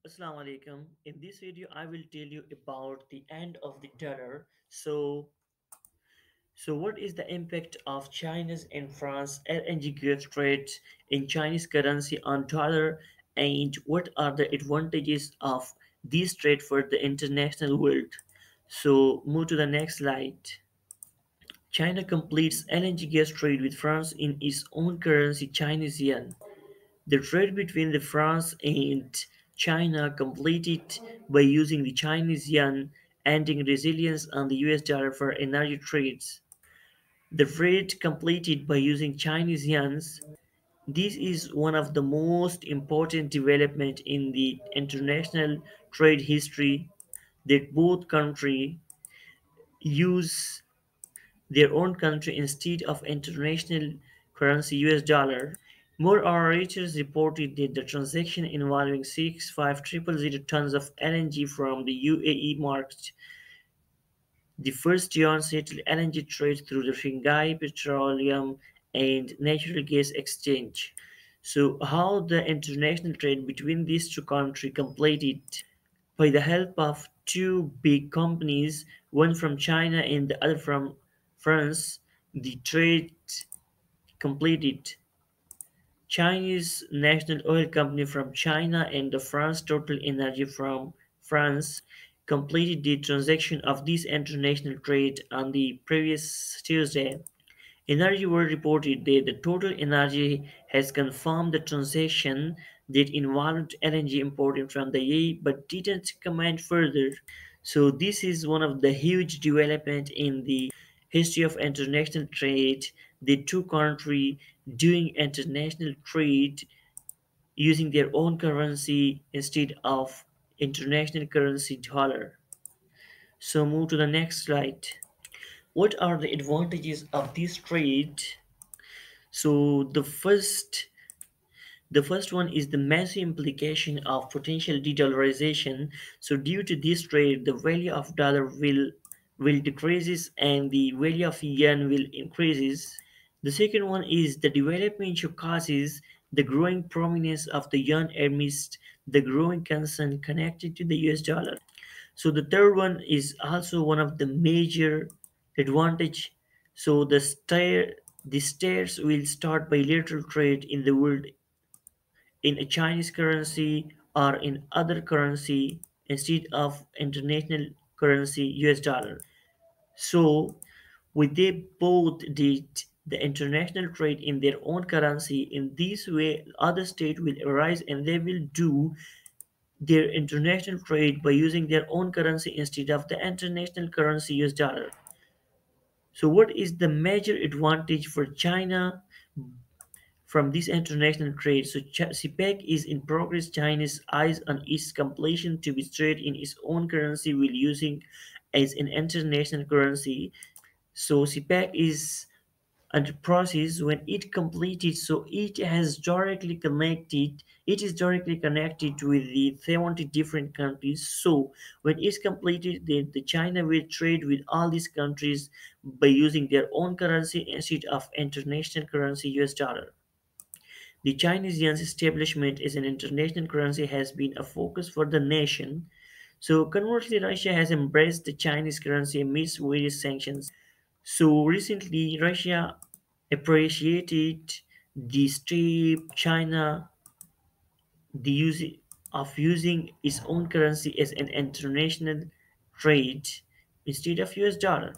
Assalamu alaikum. In this video, I will tell you about the end of the dollar. So what is the impact of China's and France LNG gas trade in Chinese currency on dollar, and what are the advantages of this trade for the international world? So move to the next slide. China completes LNG gas trade with France in its own currency, Chinese yuan. The trade between the France and China completed by using the Chinese yuan, ending resilience on the US dollar for energy trades. The trade completed by using Chinese yuans. This is one of the most important development in the international trade history that both countries use their own country instead of international currency US dollar. More orators reported that the transaction involving 65,000 tons of LNG from the UAE marked the first yuan-settled LNG trade through the Shanghai Petroleum and Natural Gas Exchange. So, how the international trade between these two countries completed by the help of two big companies, one from China and the other from France, the trade completed. Chinese National Oil Company from China and the France Total Energy from France completed the transaction of this international trade on the previous Tuesday. Energy World reported that the Total Energy has confirmed the transaction that involved LNG imported from the UAE but didn't comment further. So this is one of the huge development in the history of international trade. The two countries doing international trade using their own currency instead of international currency dollar. So move to the next slide. What are the advantages of this trade? So the first one is the massive implication of potential de-dollarization. So due to this trade, the value of dollar will decreases and the value of yuan will increases. The second one is the development causes the growing prominence of the yuan amidst the growing concern connected to the US dollar. So the third one is also one of the major advantage. So the states will start bilateral trade in the world in a Chinese currency or in other currency instead of international currency US dollar. So with they both did the international trade in their own currency. In this way, other state will arise and they will do their international trade by using their own currency instead of the international currency US dollar. So what is the major advantage for China from this international trade? So CPEC is in progress. China's eyes on its completion to be traded in its own currency while using as an international currency. So CPEC is under process when it completed, so it is directly connected with the 70 different countries. So when it's completed, the China will trade with all these countries by using their own currency instead of international currency US dollar. The Chinese yuan's establishment as an international currency has been a focus for the nation. So conversely, Russia has embraced the Chinese currency amidst various sanctions. So recently, Russia appreciated the step China the use of using its own currency as an international trade instead of US dollar.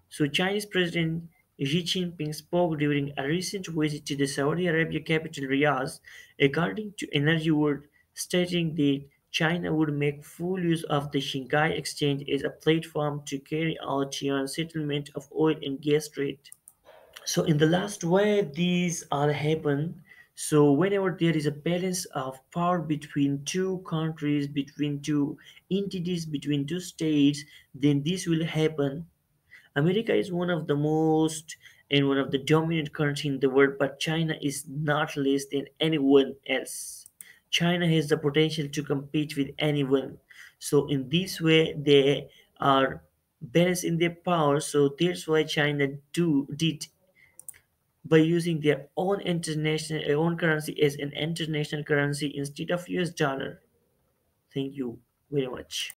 So Chinese President Xi Jinping spoke during a recent visit to the Saudi Arabia capital Riyadh, according to Energy World, stating that China would make full use of the Shanghai Exchange as a platform to carry out yuan settlement of oil and gas trade. So in the last way these all happen, so whenever there is a balance of power between two countries, between two entities, between two states, then this will happen. America is one of the most and one of the dominant countries in the world, but China is not less than anyone else. China has the potential to compete with anyone. So in this way they are balanced in their power. So that's why China do did by using their own currency as an international currency instead of US dollar. Thank you very much.